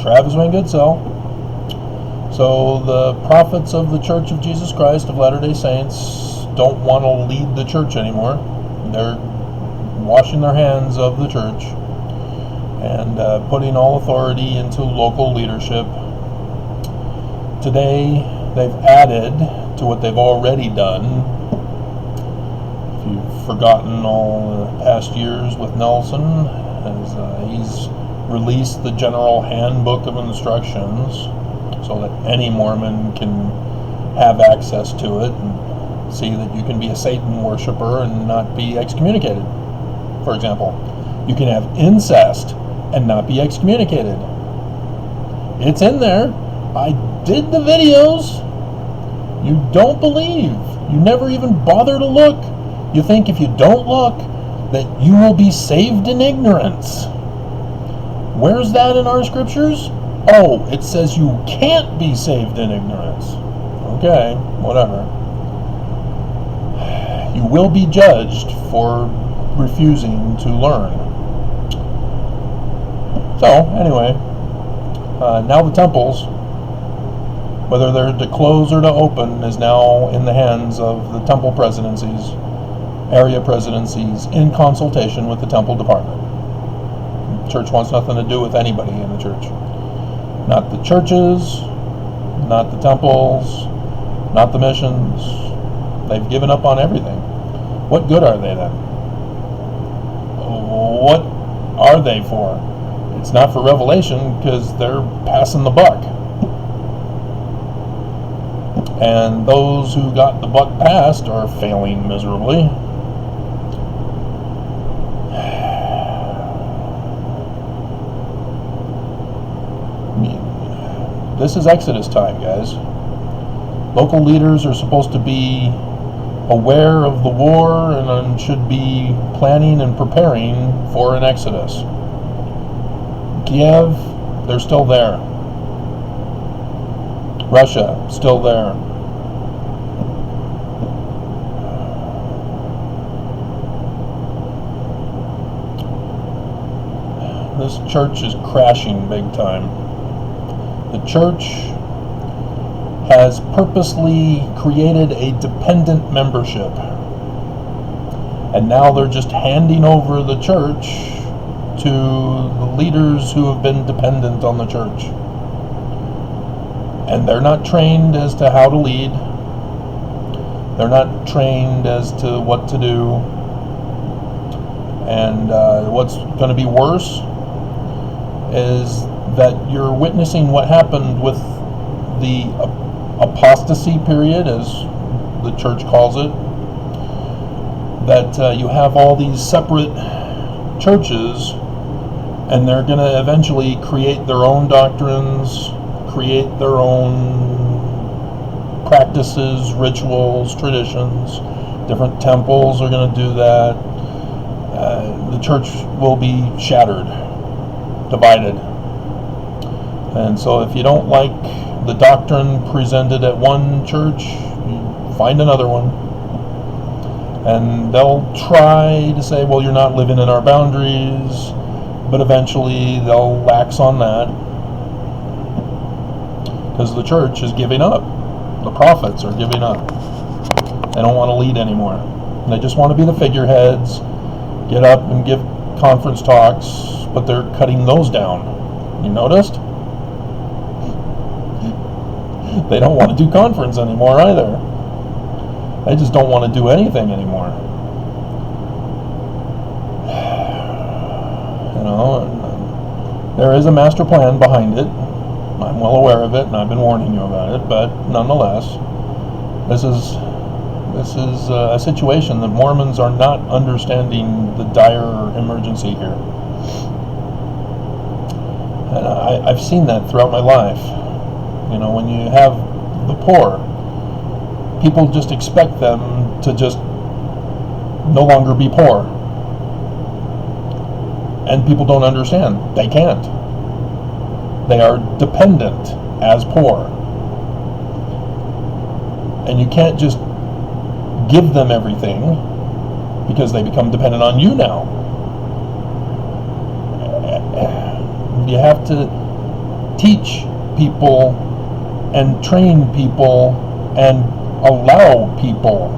Travis Wayne Goodsell. So the prophets of the Church of Jesus Christ of Latter-day Saints don't want to lead the church anymore. They're washing their hands of the church and putting all authority into local leadership. Today, they've added to what they've already done. If you've forgotten all the past years with Nelson, as he's released the General Handbook of Instructions so that any Mormon can have access to it and see that you can be a Satan worshiper and not be excommunicated. For example, you can have incest and not be excommunicated. It's in there. I did the videos. You don't believe. You never even bother to look. You think if you don't look that you will be saved in ignorance. Where's that in our scriptures? Oh, it says you can't be saved in ignorance. Okay, whatever. You will be judged for refusing to learn. So, anyway, now the temples, whether they're to close or to open, is now in the hands of the temple presidencies, area presidencies, in consultation with the temple department. The church wants nothing to do with anybody in the church. Not the churches, not the temples, not the missions. They've given up on everything. What good are they then? What are they for? It's not for revelation because they're passing the buck. And those who got the buck passed are failing miserably. This is Exodus time, guys. Local leaders are supposed to be aware of the war and should be planning and preparing for an exodus. Kiev, they're still there. Russia, still there. This church is crashing big time. The church has purposely created a dependent membership. And now they're just handing over the church to the leaders who have been dependent on the church. And they're not trained as to how to lead. They're not trained as to what to do. And what's going to be worse is that you're witnessing what happened with the apostasy period, as the church calls it. That you have all these separate churches, and they're going to eventually create their own doctrines, create their own practices, rituals, traditions. Different temples are going to do that. The church will be shattered, divided. And so if you don't like the doctrine presented at one church, you find another one. And they'll try to say, well, you're not living in our boundaries, but eventually they'll lax on that because the church is giving up. The prophets are giving up. They don't want to lead anymore. They just want to be the figureheads, get up and give conference talks, but they're cutting those down. You noticed? They don't want to do conference anymore either. They just don't want to do anything anymore. You know, there is a master plan behind it. I'm well aware of it, and I've been warning you about it. But nonetheless, this is a situation that Mormons are not understanding the dire emergency here. And I've seen that throughout my life. You know, when you have the poor, people just expect them to just no longer be poor. And people don't understand. They can't. They are dependent as poor. And you can't just give them everything because they become dependent on you now. You have to teach people and train people and allow people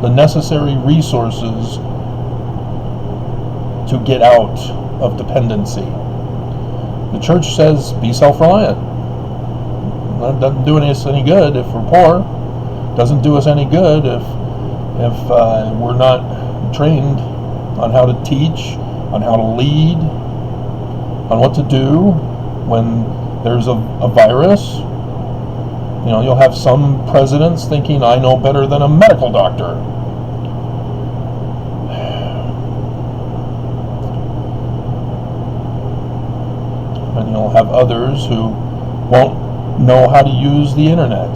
the necessary resources to get out of dependency. The church says be self-reliant. That doesn't do us any good if we're poor. Doesn't do us any good if we're not trained on how to teach, on how to lead, on what to do when there's a virus. You know, you'll have some presidents thinking, I know better than a medical doctor. And you'll have others who won't know how to use the internet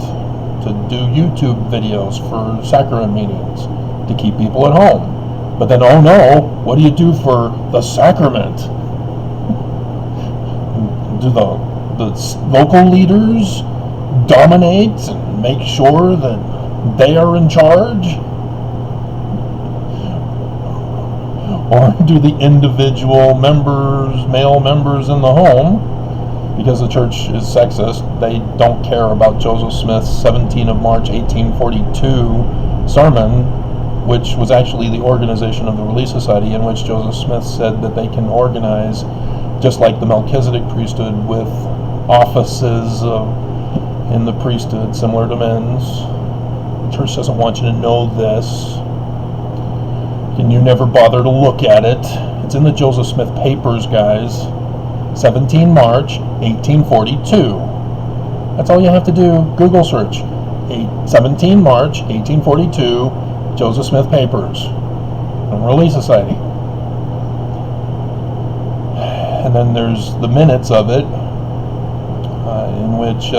to do YouTube videos for sacrament meetings to keep people at home. But then, oh no, what do you do for the sacrament? Do the local leaders dominate and make sure that they are in charge? Or do the individual members, male members in the home, because the church is sexist, they don't care about Joseph Smith's 17 of March 1842 sermon, which was actually the organization of the Relief Society, in which Joseph Smith said that they can organize just like the Melchizedek priesthood with offices in the priesthood similar to men's. The church doesn't want you to know this, and you never bother to look at it. It's in the Joseph Smith papers, guys. 17 March 1842. That's all you have to do. Google search 17 March 1842 Joseph Smith papers from Relief Society. And then there's the minutes of it, in which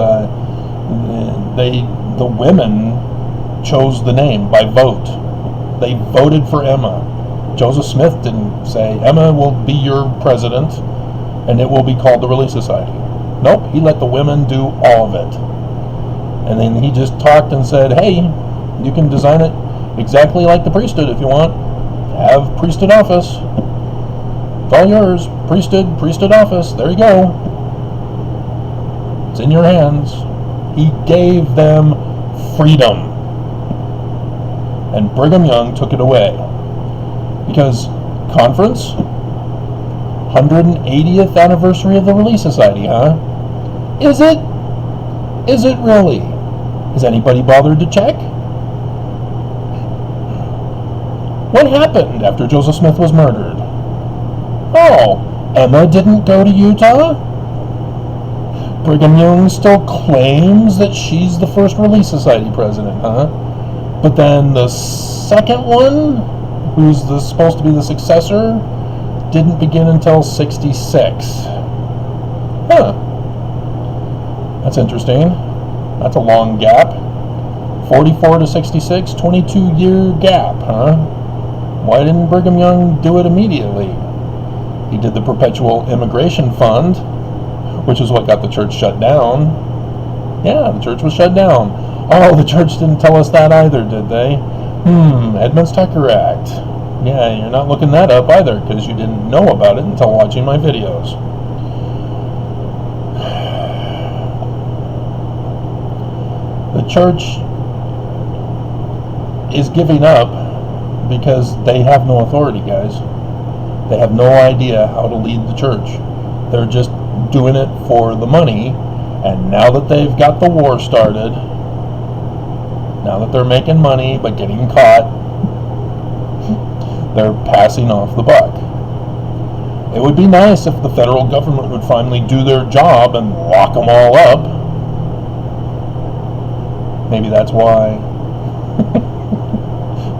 the women chose the name by vote. They voted for Emma. Joseph Smith didn't say, Emma will be your president and it will be called the Relief Society. Nope, he let the women do all of it. And then he just talked and said, hey, you can design it exactly like the priesthood if you want. Have priesthood office. It's all yours. Priesthood office. There you go. It's in your hands. He gave them freedom. And Brigham Young took it away. Because conference, 180th anniversary of the Relief Society, huh? Is it? Is it really? Has anybody bothered to check? What happened after Joseph Smith was murdered? Oh, Emma didn't go to Utah? Brigham Young still claims that she's the first Relief Society president, huh? But then the second one, who's supposed to be the successor, didn't begin until 66. Huh. That's interesting. That's a long gap. 44 to 66, 22-year gap, huh? Why didn't Brigham Young do it immediately? He did the Perpetual Immigration Fund, which is what got the church shut down. Yeah, the church was shut down. Oh, the church didn't tell us that either, did they? Edmunds-Tucker Act. Yeah, you're not looking that up either, because you didn't know about it until watching my videos. The church is giving up because they have no authority, guys. They have no idea how to lead the church. They're just doing it for the money, and now that they've got the war started, now that they're making money but getting caught, they're passing off the buck. It would be nice if the federal government would finally do their job and lock them all up. Maybe that's why.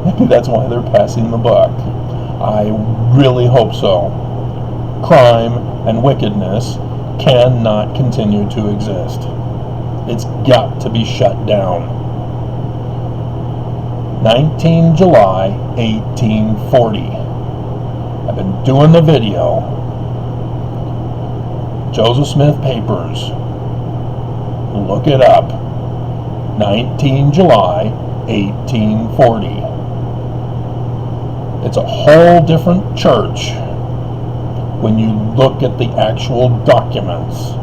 Maybe that's why they're passing the buck. I really hope so. Crime and wickedness cannot continue to exist. It's got to be shut down. 19 July 1840. I've been doing the video. Joseph Smith Papers. Look it up. 19 July 1840. It's a whole different church when you look at the actual documents.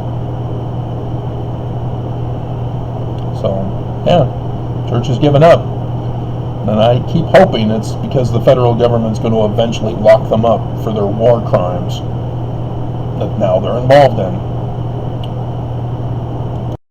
Yeah, church has given up. And I keep hoping it's because the federal government's going to eventually lock them up for their war crimes that now they're involved in.